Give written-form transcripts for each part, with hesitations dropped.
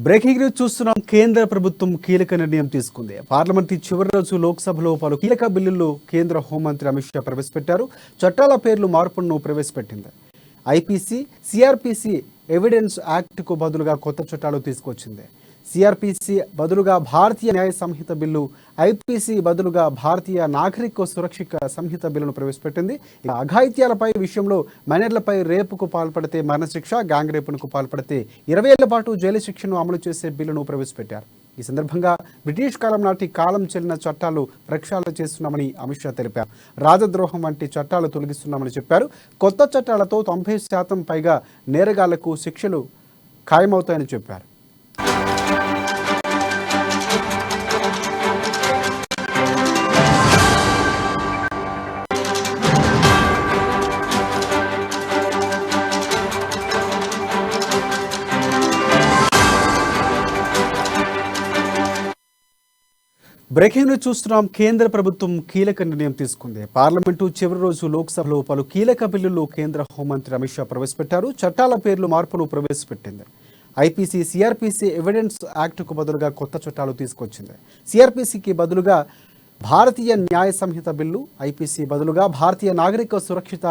Breaking news చూస్తున్నాం. కేంద్ర ప్రభుత్వం కీలక నిర్ణయం తీసుకుంది. పార్లమెంట్ చివరి రోజు లోక్సభలో పలు కీలక బిల్లులు కేంద్ర హోంమంత్రి అమిత్ షా ప్రవేశపెట్టారు. చట్టాల పేర్లు మార్పులను ప్రవేశపెట్టింది. ఐపీసీ, సిఆర్పీసీ ఎవిడెన్స్ యాక్ట్కు బదులుగా కొత్త చట్టాలు తీసుకొచ్చింది. సిఆర్పీసీ బదులుగా భారతీయ న్యాయ సంహిత బిల్లు, ఐపీసీ బదులుగా భారతీయ నాగరిక సురక్షిత సంహిత బిల్లును ప్రవేశపెట్టింది. అఘాయిత్యాలపై విషయంలో మైనర్లపై రేపుకు పాల్పడితే మరణశిక్ష, గ్యాంగ్ రేపునకు పాల్పడితే 20 ఏళ్ల పాటు జైలు శిక్షను అమలు చేసే బిల్లును ప్రవేశపెట్టారు. ఈ సందర్భంగా బ్రిటిష్ కాలం నాటి కాలం చెల్లిన చట్టాలు ప్రక్షాళన చేస్తున్నామని అమిత్ షా తెలిపారు. రాజద్రోహం వంటి చట్టాలు తొలగిస్తున్నామని చెప్పారు. కొత్త చట్టాలతో 90% పైగా నేరగాళ్లకు శిక్షలు ఖాయమవుతాయని చెప్పారు. బ్రేకింగ్ న్యూస్ చూస్తున్నాం. కేంద్ర ప్రభుత్వం కీలక నిర్ణయం తీసుకుంది. పార్లమెంటు చివరి రోజు లోక్సభలో పలు కీలక బిల్లులు కేంద్ర హోంమంత్రి అమిత్ షా ప్రవేశపెట్టారు. చట్టాల పేర్లు మార్పును ప్రవేశపెట్టింది. ఐపీసీ, సిఆర్పీసీ ఎవిడెన్స్ యాక్ట్కు బదులుగా కొత్త చట్టాలు తీసుకొచ్చింది. సిఆర్పీసీకి బదులుగా భారతీయ న్యాయ సంహిత బిల్లు, ఐపీసీ బదులుగా భారతీయ నాగరిక సురక్షిత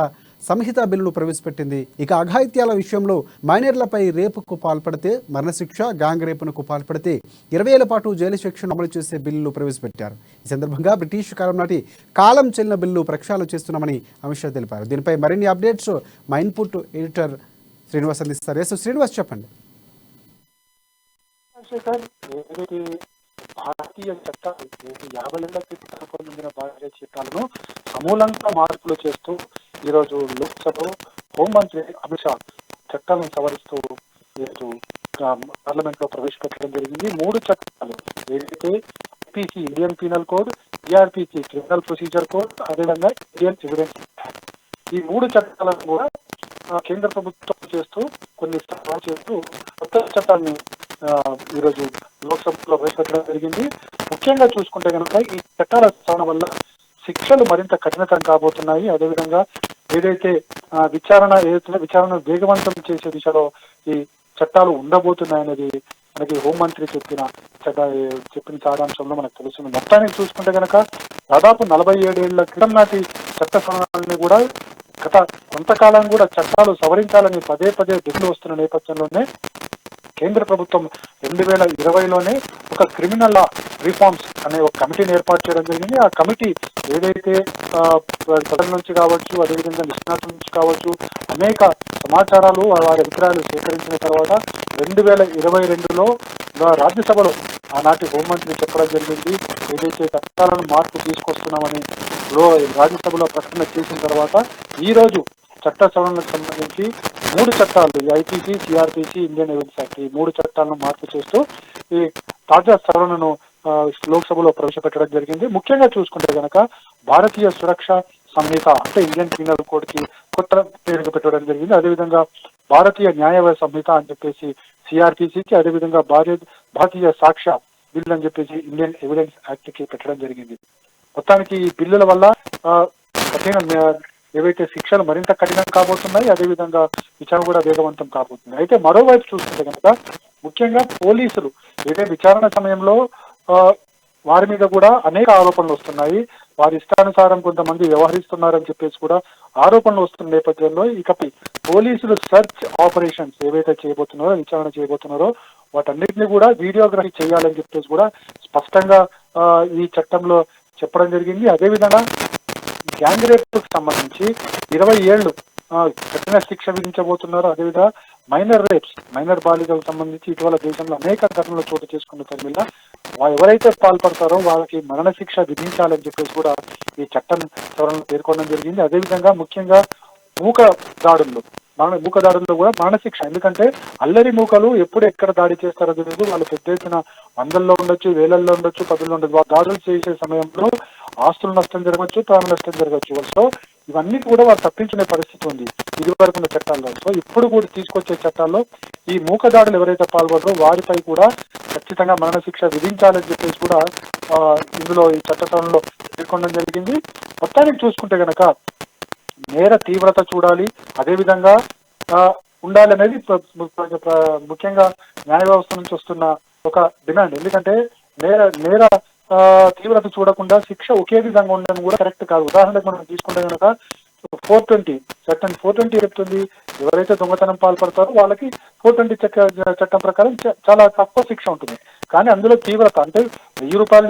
సంహిత బిల్లును ప్రవేశపెట్టింది. ఇక అఘాయిత్యాల విషయంలో మైనర్లపై రేపుకు పాల్పడితే మరణశిక్ష, గ్యాంగ్ రేపునకు పాల్పడితే 20 ఏళ్ల పాటు జైలు శిక్షను అమలు చేసే బిల్లులు ప్రవేశపెట్టారు. ఈ సందర్భంగా బ్రిటిష్ కాలం నాటి కాలం చెల్లిన బిల్లు ప్రక్షాళన చేస్తున్నామని అమిత్ షా తెలిపారు. దీనిపై మరిన్ని అప్డేట్స్ మా ఇన్పుట్ ఎడిటర్ శ్రీనివాస్ అందిస్తారు. శ్రీనివాస్ చెప్పండి. భారతీయ చట్టాలు 50 ఏళ్ల క్రితం పొందిన భారతీయ చట్టాలను సమూలంగా మార్పులు చేస్తూ ఈరోజు లోక్సభలో హోంమంత్రి అమిత్ షా చట్టాలను సవరిస్తూ ఈరోజు పార్లమెంట్ లో ప్రవేశపెట్టడం జరిగింది. 3 చట్టాలు ఏదైతే IPC Indian penal code, CrPC criminal procedure code, అదేవిధంగా ఇండియన్ ఎవిడెన్స్ యాక్ట్, ఈ 3 చట్టాలను కూడా కేంద్ర ప్రభుత్వం చేస్తూ కొన్ని సవరణ చేస్తూ కొత్త చట్టాన్ని ఈరోజు లోక్సభలో ప్రవేశపెట్టడం జరిగింది. ముఖ్యంగా చూసుకుంటే కనుక ఈ చట్టాల సవరణ వల్ల శిక్షలు మరింత కఠినతరం కాబోతున్నాయి. అదేవిధంగా ఏదైతే విచారణ వేగవంతం చేసే దిశలో ఈ చట్టాలు ఉండబోతున్నాయనేది మనకి హోంమంత్రి చెప్పిన సారాంశంలో మనకు తెలుస్తుంది. మొత్తానికి చూసుకుంటే కనుక దాదాపు 47 ఏళ్ల క్రితం నాటి చట్ట సవరణల్ని కూడా గత కొంతకాలం కూడా చట్టాలు సవరించాలని పదే బిల్లులు వస్తున్న నేపథ్యంలోనే కేంద్ర ప్రభుత్వం 2020లోనే ఒక క్రిమినల్ లా రిఫార్మ్స్ అనే ఒక కమిటీని ఏర్పాటు చేయడం జరిగింది. ఆ కమిటీ ఏదైతే ప్రజల నుంచి కావచ్చు, అదేవిధంగా నిష్ణాతుల నుంచి కావచ్చు అనేక సమాచారాలు, వారి అభిప్రాయాలు సేకరించిన తర్వాత 2022లో రాజ్యసభలో ఆనాటి హోంమంత్రి చెప్పడం జరిగింది. ఏదైతే చట్టాలను మార్పు తీసుకొస్తున్నామని రాజ్యసభలో ప్రకటన చేసిన తర్వాత ఈ రోజు చట్ట సవరణకు సంబంధించి 3 చట్టాలు, IPC, CrPC, Indian evidence act, ఈ 3 చట్టాలను మార్పు చేస్తూ ఈ తాజా సవరణను లోక్సభలో ప్రవేశపెట్టడం జరిగింది. ముఖ్యంగా చూసుకుంటే కనుక భారతీయ సురక్ష సంహిత అంటే ఇండియన్ పీనల్ కోడ్ కి కొత్త పేరుగా పెట్టడం జరిగింది. అదేవిధంగా భారతీయ న్యాయ సంహిత అని చెప్పేసి సిఆర్పీసీకి, అదేవిధంగా భారతీయ సాక్ష్య బిల్ అని చెప్పేసి ఇండియన్ ఎవిడెన్స్ యాక్ట్ కి పెట్టడం జరిగింది. మొత్తానికి ఈ బిల్లుల వల్ల ఏవైతే శిక్షలు మరింత కఠినం కాబోతున్నాయి, అదేవిధంగా విచారణ కూడా వేగవంతం కాబోతుంది. అయితే మరోవైపు చూస్తుంటే కనుక ముఖ్యంగా పోలీసులు ఏదైతే విచారణ సమయంలో వారి మీద కూడా అనేక ఆరోపణలు వస్తున్నాయి. వారి ఇష్టానుసారం కొంతమంది వ్యవహరిస్తున్నారని చెప్పేసి కూడా ఆరోపణలు వస్తున్న నేపథ్యంలో ఇకపై పోలీసులు సర్చ్ ఆపరేషన్స్ ఏవైతే చేయబోతున్నారో, విచారణ చేయబోతున్నారో వాటన్నిటిని కూడా వీడియోగ్రఫీ చేయాలని చెప్పేసి కూడా స్పష్టంగా ఈ చట్టంలో చెప్పడం జరిగింది. అదేవిధంగా గ్యాంగ్ రేప్ కు సంబంధించి 20 ఏళ్లు కఠిన శిక్ష విధించబోతున్నారు. అదేవిధంగా మైనర్ బాలికలకు సంబంధించి ఇటీవల దేశంలో అనేక ఘటనలు చోటు చేసుకున్న తమిళ ఎవరైతే పాల్పడతారో వాళ్ళకి మరణశిక్ష విధించాలని చెప్పేసి కూడా ఈ చట్టం సవరణ పేర్కొనడం జరిగింది. అదేవిధంగా ముఖ్యంగా మూక దాడుల్లో కూడా మరణశిక్ష, ఎందుకంటే అల్లరి మూకలు ఎప్పుడు ఎక్కడ దాడి చేస్తారో తెలియదు. వాళ్ళు పెద్ద ఎత్తున 100ల్లో ఉండొచ్చు, 1000ల్లో ఉండొచ్చు, 1000ల్లో ఉండొచ్చు. దాడులు చేసే సమయంలో ఆస్తుల నష్టం జరగవచ్చు, ప్రాణ నష్టం జరగవచ్చు. సో ఇవన్నీ కూడా వారు తప్పించుకునే పరిస్థితి ఉంది ఇది వరకు ఉన్న చట్టాల్లో. సో ఇప్పుడు కూడా తీసుకొచ్చే చట్టాల్లో ఈ మూక దాడులు ఎవరైతే పాల్గొన్నారో వారిపై కూడా ఖచ్చితంగా మరణశిక్ష విధించాలని చెప్పేసి కూడా ఇందులో ఈ చట్ట సవరణలో పేర్కొనడం జరిగింది. మొత్తానికి చూసుకుంటే కనుక నేర తీవ్రత చూడాలి, అదేవిధంగా ఉండాలి అనేది ముఖ్యంగా న్యాయ వ్యవస్థ నుంచి వస్తున్న ఒక డిమాండ్. ఎందుకంటే నేర నేర తీవ్రత చూడకుండా శిక్ష ఒకే విధంగా ఉండడం కూడా కరెక్ట్ కాదు. ఉదాహరణకు మనం తీసుకుంటే కనుక 420 సెక్షన్ 420 చెప్తుంది, ఎవరైతే దొంగతనం పాల్పడతారో వాళ్ళకి 420 చట్టం ప్రకారం చాలా తక్కువ శిక్ష ఉంటుంది. కానీ అందులో తీవ్రత అంటే 1000 రూపాయలు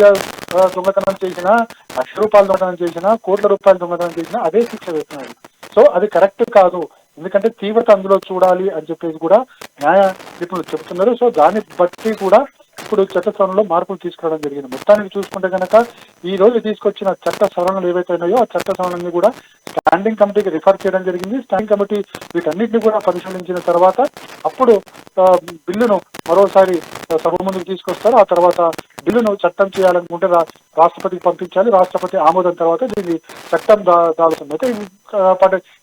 దొంగతనం చేసినా, 1,00,000 రూపాయలు దొంగతనం చేసినా, కోట్ల రూపాయలు దొంగతనం చేసినా అదే శిక్ష వేస్తున్నారు. సో అది కరెక్ట్ కాదు. ఎందుకంటే తీవ్రత అందులో చూడాలి అని చెప్పేసి కూడా న్యాయ నిపుణులు చెబుతున్నారు. సో దాన్ని బట్టి కూడా ఇప్పుడు చట్ట సవరణలో మార్పులు తీసుకురావడం జరిగింది. మొత్తానికి చూసుకుంటే కనుక ఈ రోజు తీసుకొచ్చిన చట్ట సవరణలు ఏవైతే ఉన్నాయో ఆ చట్ట సవరణని కూడా స్టాండింగ్ కమిటీకి రిఫర్ చేయడం జరిగింది. స్టాండింగ్ కమిటీ వీటన్నిటిని కూడా పరిశీలించిన తర్వాత అప్పుడు బిల్లును మరోసారి సభ ముందుకు తీసుకొస్తారు. ఆ తర్వాత బిల్లును చట్టం చేయాలనుకుంటే రాష్ట్రపతికి పంపించాలి. రాష్ట్రపతి ఆమోదం తర్వాత దీన్ని చట్టం దాల్సింది. అయితే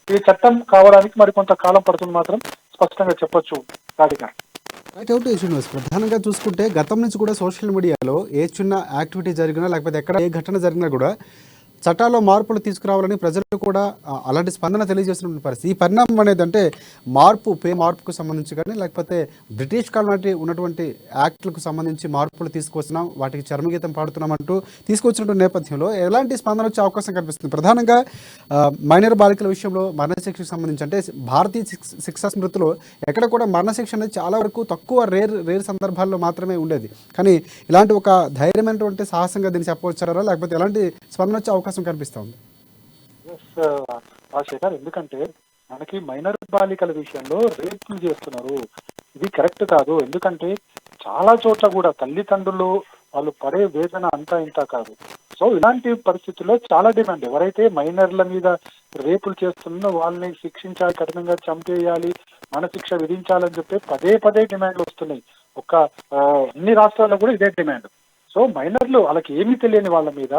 ఇది చట్టం కావడానికి మరి కొంత కాలం పడుతుంది మాత్రం స్పష్టంగా చెప్పొచ్చు. రాధిక రైట్ అవుట్ శ్రీనివాస్, ప్రధానంగా చూసుకుంటే గతం నుంచి కూడా సోషల్ మీడియాలో ఏ చిన్న యాక్టివిటీ జరిగినా లేకపోతే ఎక్కడ ఏ ఘటన జరిగినా కూడా చట్టాల్లో మార్పులు తీసుకురావాలని ప్రజలు కూడా అలాంటి స్పందన తెలియజేస్తున్న పరిస్థితి. ఈ పరిణామం అనేది అంటే మార్పుకు సంబంధించి కానీ లేకపోతే బ్రిటిష్ కాలం నాటి ఉన్నటువంటి యాక్ట్లకు సంబంధించి మార్పులు తీసుకొస్తున్నాం, వాటికి చర్మగీతం పాడుతున్నాం అంటూ తీసుకొచ్చినటువంటి నేపథ్యంలో ఎలాంటి స్పందన వచ్చే అవకాశం కనిపిస్తుంది? ప్రధానంగా మైనర్ బాలికల విషయంలో మరణశిక్షకు సంబంధించి అంటే భారతీయ శిక్షా స్మృతిలో ఎక్కడ కూడా మరణశిక్ష అనేది చాలా వరకు తక్కువ రేర్ సందర్భాల్లో మాత్రమే ఉండేది. కానీ ఇలాంటి ఒక ధైర్యమైనటువంటి సాహసంగా దీన్ని చెప్పవచ్చారా, లేకపోతే ఎలాంటి స్పందన వచ్చే అవకాశం కనిపిస్తా ఉంది? రాజశేఖర్, ఎందుకంటే మనకి మైనర్ బాలికల విషయంలో రేపులు చేస్తున్నారు, ఇది కరెక్ట్ కాదు. ఎందుకంటే చాలా చోట్ల కూడా తల్లిదండ్రులు వాళ్ళు పడే వేదన అంతా ఇంత కాదు. సో ఇలాంటి పరిస్థితుల్లో చాలా డిమాండ్, ఎవరైతే మైనర్ల మీద రేపులు చేస్తున్నో వాళ్ళని శిక్షించాలి, కఠినంగా చంపేయాలి, మరణశిక్ష విధించాలని చెప్పి పదే డిమాండ్లు వస్తున్నాయి. అన్ని రాష్ట్రాల్లో కూడా ఇదే డిమాండ్. సో మైనర్లు వాళ్ళకి ఏమీ తెలియని వాళ్ళ మీద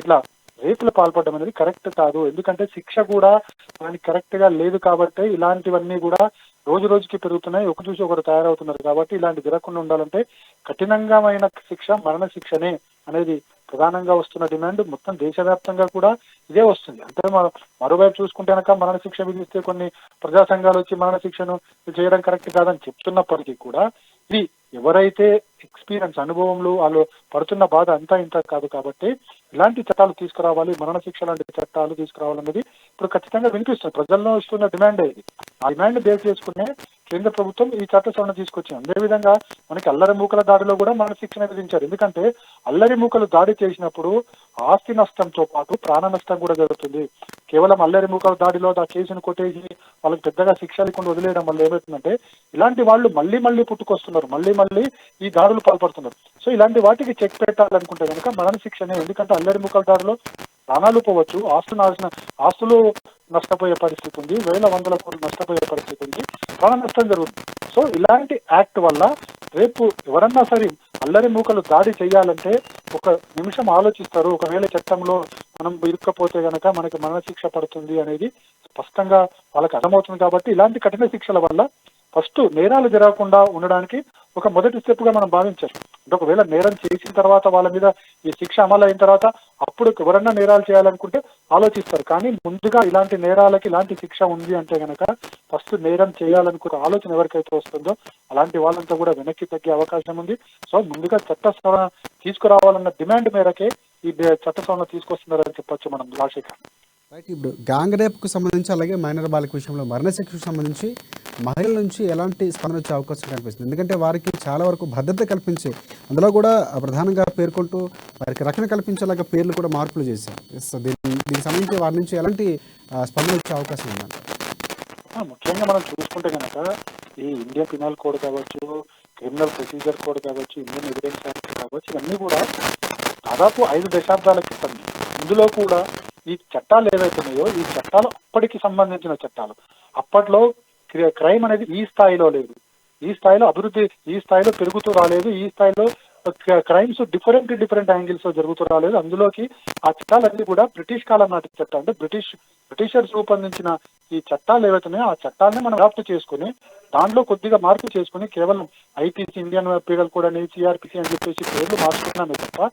ఇట్లా రేపులు పాల్పడడం అనేది కరెక్ట్ కాదు. ఎందుకంటే శిక్ష కూడా దానికి కరెక్ట్ గా లేదు కాబట్టి ఇలాంటివన్నీ కూడా రోజు రోజుకి పెరుగుతున్నాయి, ఒక చూసి ఒకరు తయారవుతున్నారు. కాబట్టి ఇలాంటి జరగకుండా ఉండాలంటే కఠినంగామైన శిక్ష మరణ శిక్షనే అనేది ప్రధానంగా వస్తున్న డిమాండ్. మొత్తం దేశవ్యాప్తంగా కూడా ఇదే వస్తుంది. అంటే మరోవైపు చూసుకుంటే కనుక మరణ శిక్ష విధిస్తే కొన్ని ప్రజా సంఘాలు వచ్చి మరణ శిక్షను చేయడం కరెక్ట్ కాదని చెప్తున్నప్పటికీ కూడా ఇది ఎవరైతే ఎక్స్పీరియన్స్ అనుభవంలో వాళ్ళు పడుతున్న బాధ అంతా ఇంత కాదు. కాబట్టి ఇలాంటి చట్టాలు తీసుకురావాలి, మరణశిక్ష లాంటి చట్టాలు తీసుకురావాలనేది ఇప్పుడు ఖచ్చితంగా వినిపిస్తుంది. ప్రజల్లో వస్తున్న డిమాండే ఇది. ఆ డిమాండ్ బేస్ చేసుకునే కేంద్ర ప్రభుత్వం ఈ చట్ట సవరణ తీసుకొచ్చింది. అదేవిధంగా మనకి అల్లరి మూకల దాడిలో కూడా మరణశిక్షణ విధించారు. ఎందుకంటే అల్లరి మూకలు దాడి చేసినప్పుడు ఆస్తి నష్టంతో పాటు ప్రాణ నష్టం కూడా జరుగుతుంది. కేవలం అల్లరి మూకల దాడిలో ఆ కేసును కొట్టేసి వాళ్ళకి పెద్దగా శిక్ష లేకుండా వదిలేయడం వల్ల ఏమవుతుందంటే ఇలాంటి వాళ్ళు మళ్ళీ పుట్టుకొస్తున్నారు, మళ్ళీ ఈ దాడులు పాల్పడుతున్నారు. సో ఇలాంటి వాటికి చెక్ పెట్టాలనుకుంటే కనుక మరణ శిక్షనే. ఎందుకంటే అల్లరి మూకల దాడిలో ప్రాణాలు పోవచ్చు, ఆస్తులు నష్టపోయే పరిస్థితి ఉంది, వందల కోట్లు నష్టపోయే పరిస్థితి ఉంది, ప్రాణ నష్టం జరుగుతుంది. సో ఇలాంటి యాక్ట్ వల్ల రేపు ఎవరన్నా సరే అల్లరి మూకలు దాడి చేయాలంటే ఒక నిమిషం ఆలోచిస్తారు. ఒకవేళ చట్టంలో మనం ఇరుక్కపోతే గనక మనకి మరణశిక్ష పడుతుంది అనేది స్పష్టంగా వాళ్ళకి అర్థమవుతుంది. కాబట్టి ఇలాంటి కఠిన శిక్షల వల్ల ఫస్ట్ నేరాలు జరగకుండా ఉండడానికి ఒక మొదటి స్టెప్ గా మనం భావించారు. అంటే ఒకవేళ నేరం చేసిన తర్వాత వాళ్ళ మీద ఈ శిక్ష అమలు అయిన తర్వాత అప్పుడు ఎవరన్నా నేరాలు చేయాలనుకుంటే ఆలోచిస్తారు. కానీ ముందుగా ఇలాంటి నేరాలకి ఇలాంటి శిక్ష ఉంది అంటే గనక ఫస్ట్ నేరం చేయాలనుకున్న ఆలోచన ఎవరికైతే వస్తుందో అలాంటి వాళ్ళంతా కూడా వెనక్కి తగ్గే అవకాశం ఉంది. సో ముందుగా చట్ట సవరణ తీసుకురావాలన్న డిమాండ్ మేరకే ఈ చట్ట సవరణ తీసుకొస్తున్నారని చెప్పొచ్చు మనం. రాజశేఖర్, రైట్, ఇప్పుడు గ్యాంగ్ రేప్కు సంబంధించి అలాగే మైనర్ బాలిక విషయంలో మరణశిక్షకు సంబంధించి మహిళల నుంచి ఎలాంటి స్పందన వచ్చే అవకాశం కనిపిస్తుంది? ఎందుకంటే వారికి చాలా వరకు భద్రత కల్పించే అందులో కూడా ప్రధానంగా పేర్కొంటూ వారికి రక్షణ కల్పించేలాగా పేర్లు కూడా మార్పులు చేశారు. దీనికి సంబంధించి వారి నుంచి ఎలాంటి స్పందన వచ్చే అవకాశం ఉందండి? ముఖ్యంగా మనం చూసుకుంటే కనుక ఈ ఇండియన్ పినల్ కోడ్ కావచ్చు, క్రిమినల్ ప్రొసీజర్ కోడ్ కావచ్చు, ఇండియన్ ఎవిడెన్స్ యాక్ట్ కావచ్చు, ఇవన్నీ కూడా దాదాపు 5 దశాబ్దాల క్రితం. ఇందులో కూడా ఈ చట్టాలు ఏవైతున్నాయో ఈ చట్టాలు అప్పటికి సంబంధించిన చట్టాలు. అప్పట్లో క్రైమ్ అనేది ఈ స్థాయిలో లేదు, ఈ స్థాయిలో అభివృద్ధి ఈ స్థాయిలో పెరుగుతూ రాలేదు, ఈ స్థాయిలో క్రైమ్స్ డిఫరెంట్ యాంగిల్స్ జరుగుతూ రాలేదు. అందులోకి ఆ చట్టాలన్నీ కూడా బ్రిటిష్ కాలం నాటి చట్టాలు, అంటే బ్రిటిషర్స్ రూపొందించిన ఈ చట్టాలు ఏవైతున్నాయో ఆ చట్టాలని మనం అడాప్ట్ చేసుకుని దాంట్లో కొద్దిగా మార్పు చేసుకుని కేవలం ఐపీసీ, ఇండియన్ పీనల్ కోడ్ అని, సిఆర్పిసి అని చెప్పేసి పేర్లు మార్చుకున్నామే తప్ప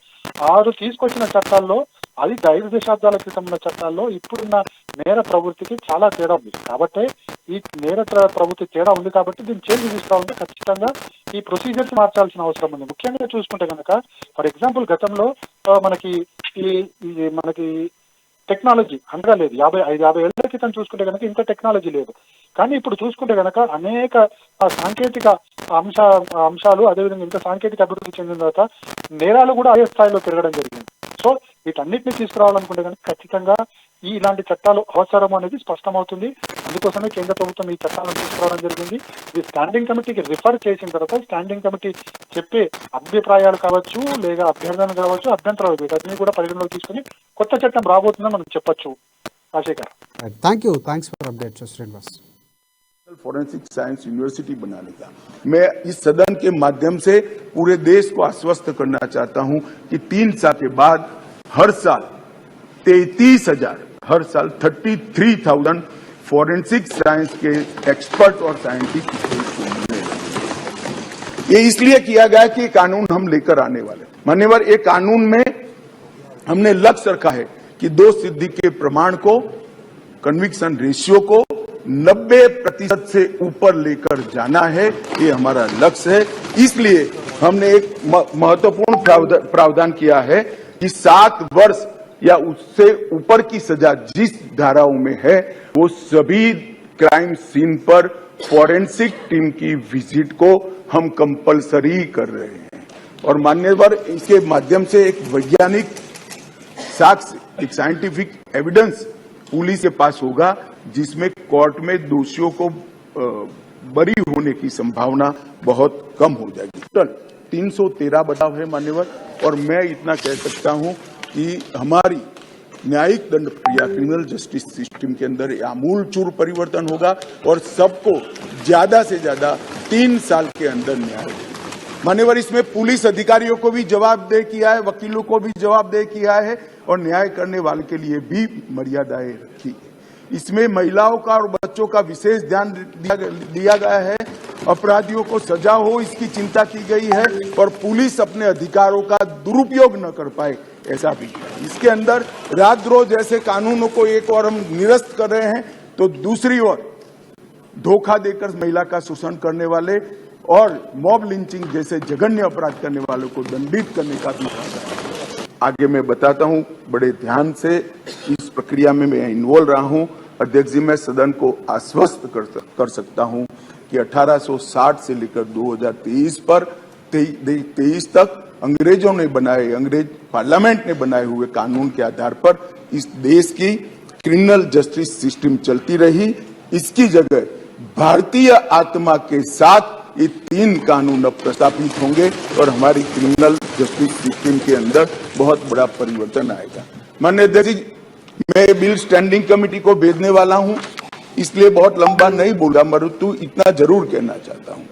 తీసుకొచ్చిన చట్టాల్లో అది 5 దశాబ్దాల క్రితం ఉన్న చట్టాల్లో ఇప్పుడున్న నేర ప్రవృత్తికి చాలా తేడా ఉంది. కాబట్టి ఈ నేర ప్రభుత్వ తేడా ఉంది కాబట్టి దీన్ని చేంజ్ తీసుకురావాలంటే ఖచ్చితంగా ఈ ప్రొసీజర్స్ మార్చాల్సిన అవసరం ఉంది. ముఖ్యంగా చూసుకుంటే కనుక ఫర్ ఎగ్జాంపుల్ గతంలో మనకి మనకి టెక్నాలజీ అంతగా లేదు. 50 ఏళ్ల క్రితం చూసుకుంటే కనుక ఇంత టెక్నాలజీ లేదు. కానీ ఇప్పుడు చూసుకుంటే కనుక అనేక సాంకేతిక అంశాలు అదేవిధంగా ఇంత సాంకేతిక అభివృద్ధి చెందిన తర్వాత నేరాలు కూడా అదే స్థాయిలో పెరగడం జరిగింది. సో వీటన్నిటిని తీసుకురావాలనుకుంటే కనుక ఖచ్చితంగా ఇలాంటి చట్టాలు అవసరం అనేది స్పష్టమవుతుంది. అందుకోసమే కేంద్ర ప్రభుత్వం ఈ చట్టాలను తీసుకురావడం జరిగింది. ఇది స్టాండింగ్ కమిటీకి రిఫర్ చేసిన తర్వాత స్టాండింగ్ కమిటీ చెప్పే అభిప్రాయాలు కావచ్చు లేదా అభ్యర్థన కావచ్చు అభ్యంతరాలు వీటన్ని కూడా పరిగణలోకి తీసుకుని కొత్త చట్టం రాబోతుందని మనం చెప్పొచ్చు. Rajasekhar, thanks for update Srinivas. Forensic science university बनाने का मैं इस सदन के माध्यम से पूरे देश को आश्वस्त करना चाहता हूं कि 3 साल के बाद हर साल 33,000 फॉरेंसिक साइंस के एक्सपर्ट और साइंटिस्ट मिलने लगे। ये इसलिए किया गया कि कानून हम लेकर आने वाले। मान्यवर, एक कानून में हमने लक्ष्य रखा है कि दोष सिद्धि के प्रमाण को, कन्विक्शन रेशियो को 90% से ऊपर लेकर जाना है। ये हमारा लक्ष्य है। इसलिए हमने एक महत्वपूर्ण प्रावधान किया है कि 7 वर्ष या उससे ऊपर की सजा जिस धाराओं में है वो सभी क्राइम सीन पर फॉरेंसिक टीम की विजिट को हम कंपलसरी कर रहे हैं। और मान्यवर, इसके माध्यम से एक वैज्ञानिक साक्ष्य, एक साइंटिफिक एविडेंस पुलिस के पास होगा जिसमें कोर्ट में दोषियों को बरी होने की संभावना बहुत कम हो जाएगी। टोटल 313 बचाव है मान्यवर, और मैं इतना कह सकता हूं कि हमारी न्यायिक दंड प्रक्रिया क्रिमिनल जस्टिस सिस्टम के अंदर आमूलचूल परिवर्तन होगा और सबको ज्यादा से ज्यादा 3 साल के अंदर न्याय होगा। मान्यवर, इसमें पुलिस अधिकारियों को भी जवाबदेह किया है, वकीलों को भी जवाबदेह किया है और न्याय करने वाले के लिए भी मर्यादाएं रखी है। इसमें महिलाओं का और बच्चों का विशेष ध्यान दिया गया है। अपराधियों को सजा हो इसकी चिंता की गई है और पुलिस अपने अधिकारों का दुरुपयोग न कर पाए ऐसा भी किया। इसके अंदर राजद्रोह जैसे कानूनों को एक और हम निरस्त कर रहे हैं तो दूसरी ओर धोखा देकर महिला का शोषण करने वाले और मॉब लिंचिंग जैसे जघन्य अपराध करने वालों को दंडित करने का भी प्रावधान है। आगे मैं बताता हूं, बड़े ध्यान से इस प्रक्रिया में मैं इन्वॉल्व रहा हूं। अध्यक्ष जी, मैं सदन को आश्वस्त कर सकता हूं कि 1860 से लेकर 2023 पर 23 तक अंग्रेज पार्लियामेंट ने बनाए हुए कानून के आधार पर इस देश की क्रिमिनल जस्टिस सिस्टम चलती रही। इसकी जगह भारतीय आत्मा के साथ ये 3 कानून अब प्रस्तावित होंगे और हमारी क्रिमिनल जस्टिस सिस्टम के अंदर बहुत बड़ा परिवर्तन आएगा। माननीय अध्यक्ष जी, मैं बिल स्टैंडिंग कमेटी को भेजने वाला हूं, इसलिए बहुत लंबा नहीं बोला, मरुतु इतना जरूर कहना चाहता हूं